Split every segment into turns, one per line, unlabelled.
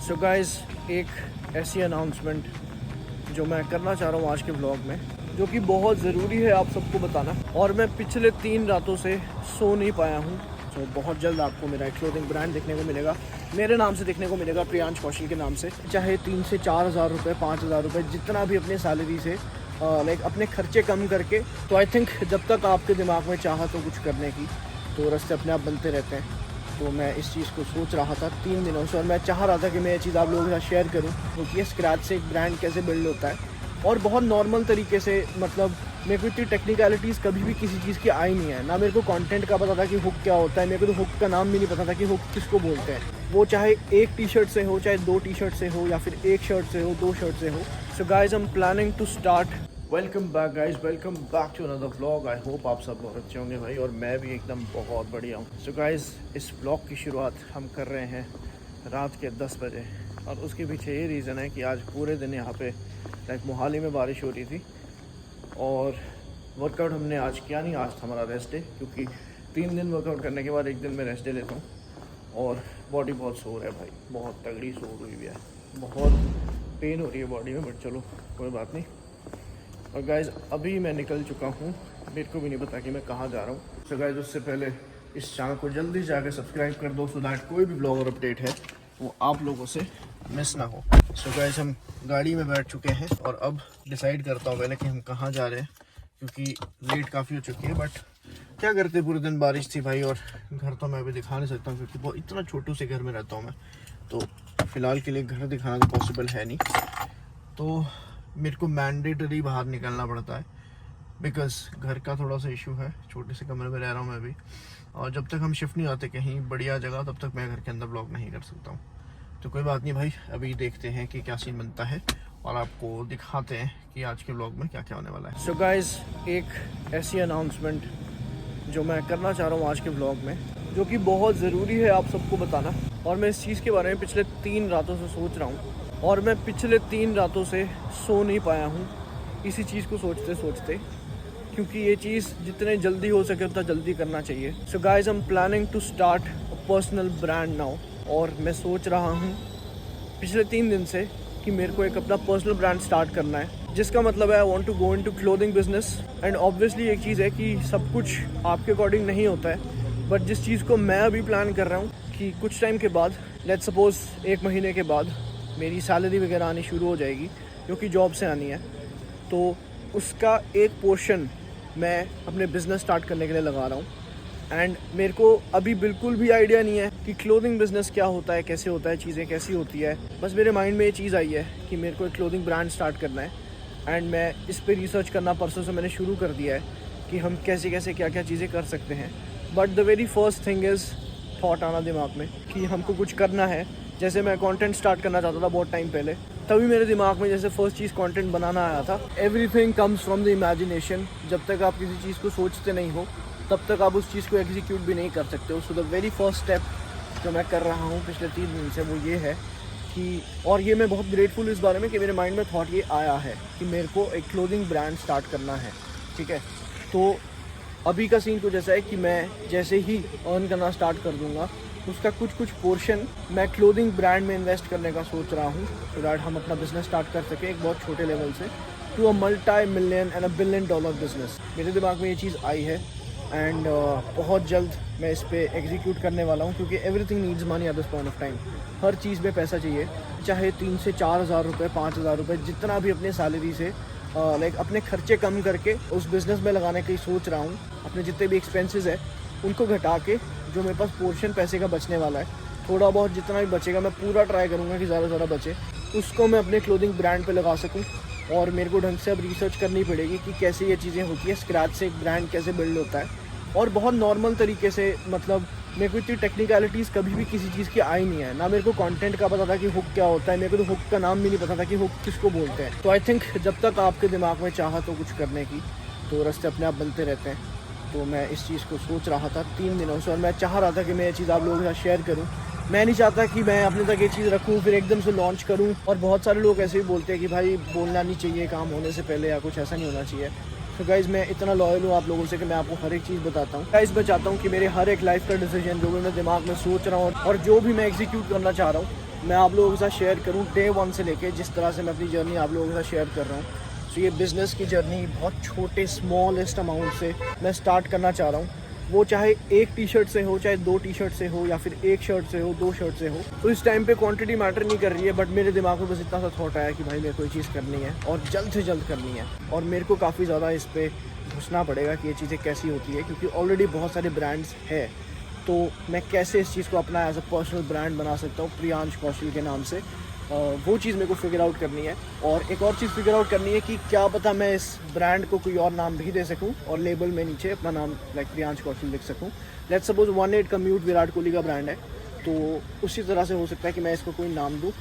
So guys, एक ऐसी announcement जो मैं करना चाह रहा हूँ आज के व्लॉग में, जो कि बहुत ज़रूरी है आप सबको बताना। और मैं पिछले 3 रातों से सो नहीं पाया हूँ। तो बहुत जल्द आपको मेरा एक क्लोथिंग ब्रांड देखने को मिलेगा, मेरे नाम से देखने को मिलेगा, प्रियांश कौशल के नाम से। चाहे 3 से 4 हज़ार रुपये, 5 हज़ार रुपये, जितना भी अपने सैलरी से लाइक अपने खर्चे कम करके। तो आई थिंक जब तक आपके दिमाग में चाहत हो कुछ करने की, तो रास्ते अपने आप बनते रहते हैं। तो मैं इस चीज़ को सोच रहा था 3 दिनों से, और मैं चाह रहा था कि मैं ये चीज़ आप लोगों के साथ शेयर करूं, क्योंकि स्क्रैच से एक ब्रांड कैसे बिल्ड होता है। और बहुत नॉर्मल तरीके से, मतलब मेरे को इतनी टेक्निकलिटीज़ कभी भी किसी चीज़ की आई नहीं है ना। मेरे को कंटेंट का पता था कि हुक क्या होता है, मेरे को तो हुक का नाम भी नहीं पता था कि हुक किसको बोलते हैं। वो चाहे एक टी शर्ट से हो, चाहे 2 टी शर्ट से हो, या फिर एक शर्ट से हो, 2 शर्ट से हो। So guys, I am planning to start. Welcome back guys, welcome back to another vlog. I hope आप सब बहुत अच्छे होंगे भाई, और मैं भी एकदम बहुत बढ़िया हूँ। सो गाइज, इस व्लॉग की शुरुआत हम कर रहे हैं रात के 10 बजे, और उसके पीछे ये रीज़न है कि आज पूरे दिन यहाँ पे लाइक मोहाली में बारिश हो रही थी, और वर्कआउट हमने आज किया नहीं। आज हमारा रेस्ट डे, क्योंकि 3 दिन वर्कआउट करने के बाद एक दिन मैं रेस्ट डे लेता हूँ। और बॉडी बहुत सोर है भाई, बहुत तगड़ी सोर हुई हुई है, बहुत पेन हो रही है बॉडी में, बट चलो कोई बात नहीं। और गाइज़, अभी मैं निकल चुका हूँ, मेरे को भी नहीं पता कि मैं कहाँ जा रहा हूँ। तो गाइज़, उससे पहले इस चैनल को जल्दी जाकर सब्सक्राइब कर दो, सो दैट कोई भी ब्लॉग और अपडेट है वो आप लोगों से मिस ना हो। सो गाइज़, हम गाड़ी में बैठ चुके हैं, और अब डिसाइड करता हूँ पहले कि हम कहाँ जा रहे हैं, क्योंकि लेट काफ़ी हो चुकी है। बट क्या करते, पूरे दिन बारिश थी भाई, और घर तो मैं अभी दिखा नहीं सकता हूँ, क्योंकि बहुत इतना छोटू से घर में रहता हूँ मैं। तो फ़िलहाल के लिए घर दिखाना तो पॉसिबल है नहीं, तो मेरे को मैंडेटरी बाहर निकलना पड़ता है, बिकॉज़ घर का थोड़ा सा इशू है। छोटे से कमरे में रह रहा हूँ मैं भी, और जब तक हम शिफ्ट नहीं आते कहीं बढ़िया जगह, तब तक मैं घर के अंदर ब्लॉग नहीं कर सकता हूँ। तो कोई बात नहीं भाई, अभी देखते हैं कि क्या सीन बनता है, और आपको दिखाते हैं कि आज के ब्लॉग में क्या क्या होने वाला है। सो गाइज, एक ऐसी अनाउंसमेंट जो मैं करना चाह रहा हूँ आज के ब्लॉग में, जो कि बहुत ज़रूरी है आप सबको बताना। और मैं इस चीज़ के बारे में पिछले 3 रातों से सोच रहा हूँ, और मैं पिछले 3 रातों से सो नहीं पाया हूँ इसी चीज़ को सोचते सोचते, क्योंकि ये चीज़ जितने जल्दी हो सके उतना जल्दी करना चाहिए। So guys, I am planning to start a personal brand now. और मैं सोच रहा हूँ पिछले 3 दिन से कि मेरे को एक अपना पर्सनल ब्रांड स्टार्ट करना है, जिसका मतलब है I want to go into clothing business. And obviously एक चीज़ है कि सब कुछ आपके अकॉर्डिंग नहीं होता है, बट जिस चीज़ को मैं अभी प्लान कर रहा हूँ कि कुछ टाइम के बाद, लेट्स सपोज 1 महीने के बाद मेरी सैलरी वगैरह आनी शुरू हो जाएगी, जो कि जॉब से आनी है, तो उसका एक पोर्शन मैं अपने बिज़नेस स्टार्ट करने के लिए लगा रहा हूँ। एंड मेरे को अभी बिल्कुल भी आइडिया नहीं है कि क्लोथिंग बिज़नेस क्या होता है, कैसे होता है, चीज़ें कैसी होती है। बस मेरे माइंड में ये चीज़ आई है कि मेरे को एक क्लोथिंग ब्रांड स्टार्ट करना है, एंड मैं इस पर रिसर्च करना परसों से मैंने शुरू कर दिया है कि हम कैसे कैसे क्या क्या चीज़ें कर सकते हैं। But the very first thing is thought आना दिमाग में कि हमको कुछ करना है। जैसे मैं कंटेंट स्टार्ट करना चाहता था बहुत टाइम पहले, तभी मेरे दिमाग में जैसे फर्स्ट चीज़ कंटेंट बनाना आया था। Everything comes from the imagination. जब तक आप किसी चीज़ को सोचते नहीं हो, तब तक आप उस चीज़ को एग्जीक्यूट भी नहीं कर सकते हो। So the very first step जो मैं कर रहा हूँ पिछले 3 दिन से, वो ये है कि, और ये मैं बहुत ग्रेटफुल इस बारे में कि मेरे माइंड में थॉट ये आया है कि मेरे को एक क्लोथिंग ब्रांड स्टार्ट करना है। ठीक है, तो अभी का सीन कुछ ऐसा है कि मैं जैसे ही अर्न करना स्टार्ट कर दूंगा, उसका कुछ पोर्शन मैं क्लोथिंग ब्रांड में इन्वेस्ट करने का सोच रहा हूँ, सो दैट हम अपना बिजनेस स्टार्ट कर सकें एक बहुत छोटे लेवल से to a multimillion and $1 billion business. मेरे दिमाग में ये चीज़ आई है, एंड बहुत जल्द मैं इस पे एग्जीक्यूट करने वाला हूँ, क्योंकि everything needs money at this point of time. हर चीज़ में पैसा चाहिए, चाहे 3 से 4 हज़ार रुपये, 5 हज़ार रुपये, जितना भी अपने सैलरी से लाइक अपने खर्चे कम करके उस बिज़नेस में लगाने की सोच रहा हूँ। अपने जितने भी एक्सपेंसेस है उनको घटा के जो मेरे पास पोर्शन पैसे का बचने वाला है, थोड़ा बहुत जितना भी बचेगा, मैं पूरा ट्राई करूँगा कि ज़्यादा से ज़्यादा बचे, उसको मैं अपने क्लोथिंग ब्रांड पे लगा सकूँ। और मेरे को ढंग से अब रिसर्च करनी पड़ेगी कि कैसे ये चीज़ें होती है, स्क्रैच से एक ब्रांड कैसे बिल्ड होता है, और बहुत नॉर्मल तरीके से। मतलब मेरे को इतनी टेक्निकलिटीज़ कभी भी किसी चीज़ की आई नहीं है ना। मेरे को कंटेंट का पता था कि हुक क्या होता है, मेरे को तो हुक का नाम भी नहीं पता था कि हुक किसको बोलते हैं। तो आई थिंक जब तक आपके दिमाग में चाहत हो कुछ करने की, तो रास्ते अपने आप बनते रहते हैं। तो मैं इस चीज़ को सोच रहा था 3 दिनों से, और मैं चाह रहा था कि मैं ये चीज़ आप लोगों के साथ शेयर करूँ। मैं नहीं चाहता कि मैं अपने तक ये चीज़ रखूँ फिर एकदम से लॉन्च करूँ। और बहुत सारे लोग ऐसे ही बोलते हैं कि भाई बोलना नहीं चाहिए काम होने से पहले, या कुछ ऐसा नहीं होना चाहिए। तो गाइज़, मैं इतना लॉयल हूँ आप लोगों से कि मैं आपको हर एक चीज़ बताता हूँ। गाइज़, मैं चाहता हूँ कि मेरे हर एक लाइफ का डिसीजन जो भी मैं दिमाग में सोच रहा हूँ और जो भी मैं एग्जीक्यूट करना चाह रहा हूँ, मैं आप लोगों के साथ शेयर करूं डे 1 से लेके जिस तरह से मैं अपनी जर्नी आप लोगों के साथ शेयर कर रहा हूं। तो ये बिज़नेस की जर्नी बहुत छोटे स्मॉलेस्ट अमाउंट से मैं स्टार्ट करना चाह रहा हूँ। वो चाहे एक टी शर्ट से हो, चाहे 2 टी शर्ट से हो, या फिर एक शर्ट से हो, 2 शर्ट से हो। तो इस टाइम पे क्वांटिटी मैटर नहीं कर रही है, बट मेरे दिमाग में बस इतना सा थॉट आया कि भाई मेरे को ये चीज़ करनी है और जल्द से जल्द करनी है। और मेरे को काफ़ी ज़्यादा इस पर घुसना पड़ेगा कि ये चीज़ें कैसी होती है, क्योंकि ऑलरेडी बहुत सारे ब्रांड्स है। तो मैं कैसे इस चीज़ को अपना एज अ पर्सनल ब्रांड बना सकता हूँ प्रियांश कौशल के नाम से, वो चीज़ मेरे को फिगर आउट करनी है। और एक और चीज़ फिगर आउट करनी है कि क्या पता मैं इस ब्रांड को कोई और नाम भी दे सकूं और लेबल में नीचे अपना नाम लाइक प्रियांश कौशल लिख सकूं। Let's suppose 18 commute Virat Kohli का ब्रांड है, तो उसी तरह से हो सकता है कि मैं इसको कोई नाम दूँ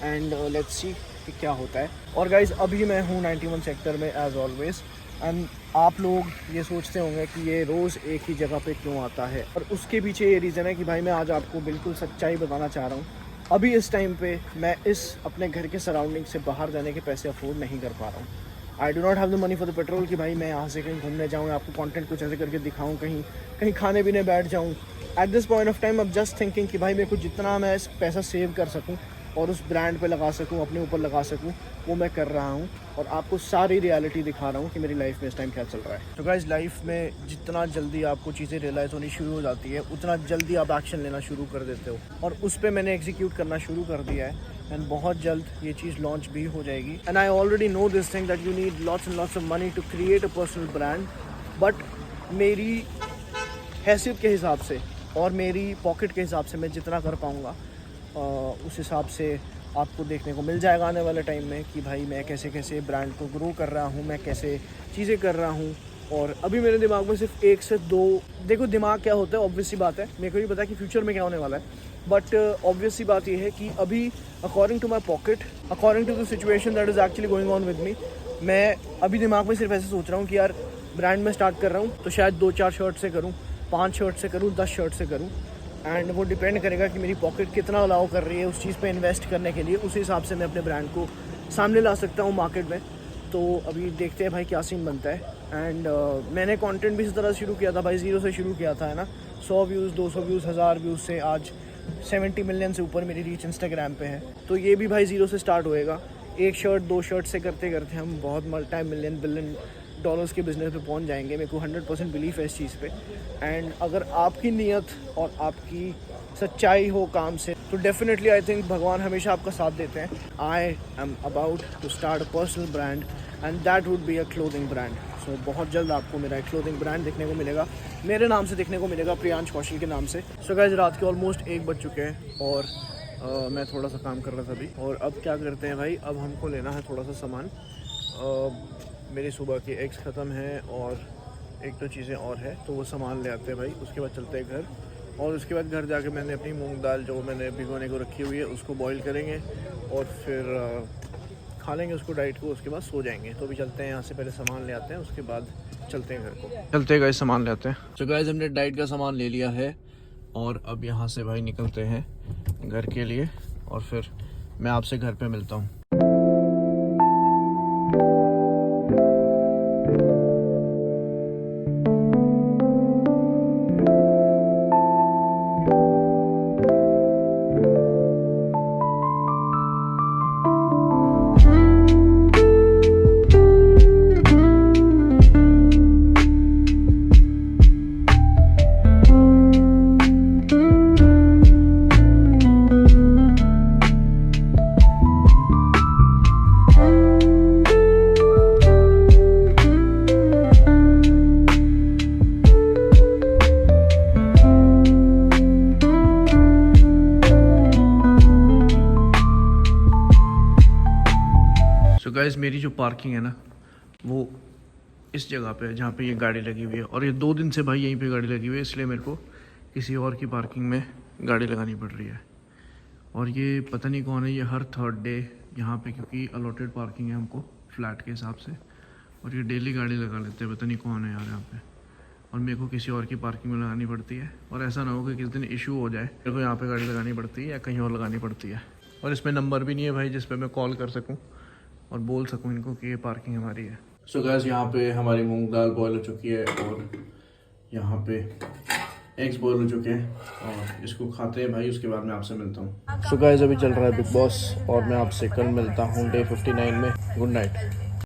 एंड लेट्स सी कि क्या होता है। और गाइज़ अभी मैं हूँ 91 सेक्टर में एज़ ऑलवेज़। एंड आप लोग ये सोचते होंगे कि ये रोज़ एक ही जगह पे क्यों आता है, और उसके पीछे ये रीज़न है कि भाई मैं आज आपको बिल्कुल सच्चाई बताना चाह रहा हूँ। अभी इस टाइम पे मैं इस अपने घर के सराउंडिंग से बाहर जाने के पैसे अफोर्ड नहीं कर पा रहा हूँ। I do not have the money for the petrol कि भाई मैं यहाँ से कहीं घूमने जाऊँ, आपको कंटेंट कुछ ऐसे करके दिखाऊँ, कहीं खाने पीने बैठ जाऊँ। Eight this point of time अब जस्ट थिंकिंग कि भाई मेरे को जितना मैं पैसा सेव कर सकूँ और उस ब्रांड पे लगा सकूँ, अपने ऊपर लगा सकूँ, वो मैं कर रहा हूँ। और आपको सारी रियलिटी दिखा रहा हूँ कि मेरी लाइफ में इस टाइम क्या चल रहा है। तो गाइस लाइफ में जितना जल्दी आपको चीज़ें रियलाइज़ होनी शुरू हो जाती है, उतना जल्दी आप एक्शन लेना शुरू कर देते हो, और उस पर मैंने एग्जीक्यूट करना शुरू कर दिया है। एंड बहुत जल्द ये चीज़ लॉन्च भी हो जाएगी। And I already know this thing that you need lots and lots of money to create a personal brand. But मेरी हैसियत के हिसाब से और मेरी पॉकेट के हिसाब से मैं जितना कर पाऊँगा उस हिसाब से आपको देखने को मिल जाएगा आने वाले टाइम में कि भाई मैं कैसे कैसे ब्रांड को ग्रो कर रहा हूँ, मैं कैसे चीज़ें कर रहा हूँ। और अभी मेरे दिमाग में सिर्फ 1 से 2, देखो दिमाग क्या होता है ऑब्वियस सी बात है, मेरे को नहीं पता कि फ्यूचर में क्या होने वाला है, बट ऑब्वियस सी बात ये है कि अभी according to my pocket, according to the situation that is actually going on with me, मैं अभी दिमाग में सिर्फ ऐसे सोच रहा हूँ कि यार ब्रांड में स्टार्ट कर रहा हूँ तो शायद 2-4 शर्ट से करूँ, 5 शर्ट से करूँ, 10 शर्ट से करूँ। एंड वो डिपेंड करेगा कि मेरी पॉकेट कितना अलाउ कर रही है उस चीज़ पे इन्वेस्ट करने के लिए, उस हिसाब से मैं अपने ब्रांड को सामने ला सकता हूँ मार्केट में। तो अभी देखते हैं भाई क्या सीन बनता है। एंड मैंने कंटेंट भी इस तरह शुरू किया था भाई, 0 से शुरू किया था, है ना। 100 व्यूज़, 200 व्यूज़, 1000 व्यूज़ से आज 70 मिलियन से ऊपर मेरी रीच इंस्टाग्राम पे है। तो ये भी भाई 0 से स्टार्ट होएगा। 1 शर्ट 2 शर्ट से करते करते हम बहुत मल्टी मिलियन बिलियन डॉलर्स के बिज़नेस पे पहुंच जाएंगे। मेरे को 100% बिलीफ है इस चीज़ पे। एंड अगर आपकी नीयत और आपकी सच्चाई हो काम से तो डेफिनेटली आई थिंक भगवान हमेशा आपका साथ देते हैं। I am about to start a personal brand and that would be a clothing brand. So बहुत जल्द आपको मेरा एक क्लोथिंग ब्रांड देखने को मिलेगा, मेरे नाम से देखने को मिलेगा, प्रियांश कौशल के नाम से। सो गाइस रात के ऑलमोस्ट 1 बज चुके हैं और मैं थोड़ा सा काम कर रहा था अभी। और अब क्या करते हैं भाई, अब हमको लेना है थोड़ा सा सामान। मेरी सुबह की एग्स ख़त्म है और 1-2 चीज़ें और है, तो वो सामान ले आते हैं भाई। उसके बाद चलते हैं घर, और उसके बाद घर जाके मैंने अपनी मूंग दाल जो मैंने भिगोने को रखी हुई है उसको बॉईल करेंगे और फिर खा लेंगे उसको डाइट को, उसके बाद सो जाएंगे। तो अभी चलते हैं यहाँ से, पहले सामान ले आते हैं, उसके बाद चलते हैं घर को। चलते हैं गाइस, सामान ले आते हैं। तो गाइस हमने डाइट का सामान ले लिया है और अब यहाँ से भाई निकलते हैं घर के लिए, और फिर मैं आपसे घर पे मिलता हूँ। गाइस मेरी जो पार्किंग है ना वो इस जगह पे है जहाँ पे ये गाड़ी लगी हुई है, और ये 2 दिन से भाई यहीं पे गाड़ी लगी हुई है, इसलिए मेरे को किसी और की पार्किंग में गाड़ी लगानी पड़ रही है। और ये पता नहीं कौन है, ये हर 3rd डे यहाँ पे, क्योंकि अलॉटेड पार्किंग है हमको फ्लैट के हिसाब से, और ये डेली गाड़ी लगा लेते हैं। पता नहीं कौन है यार यहाँ पे, और मेरे को किसी और की पार्किंग में लगानी पड़ती है। और ऐसा ना हो कि किस दिन इशू हो जाए, मेरे को यहाँ पे गाड़ी लगानी पड़ती है या कहीं और लगानी पड़ती है। और इसमें नंबर भी नहीं है भाई जिस पे मैं कॉल कर सकूँ और बोल सकूँ इनको कि ये पार्किंग हमारी है। सो गाइस यहाँ पे हमारी मूंग दाल बॉयल हो चुकी है और यहाँ पे एग्स बॉयल हो चुके हैं और इसको खाते हैं भाई, उसके बाद मैं आपसे मिलता हूँ। सो गाइस अभी चल रहा है बिग बॉस और मैं आपसे कल मिलता हूँ डे 59 में। Good night.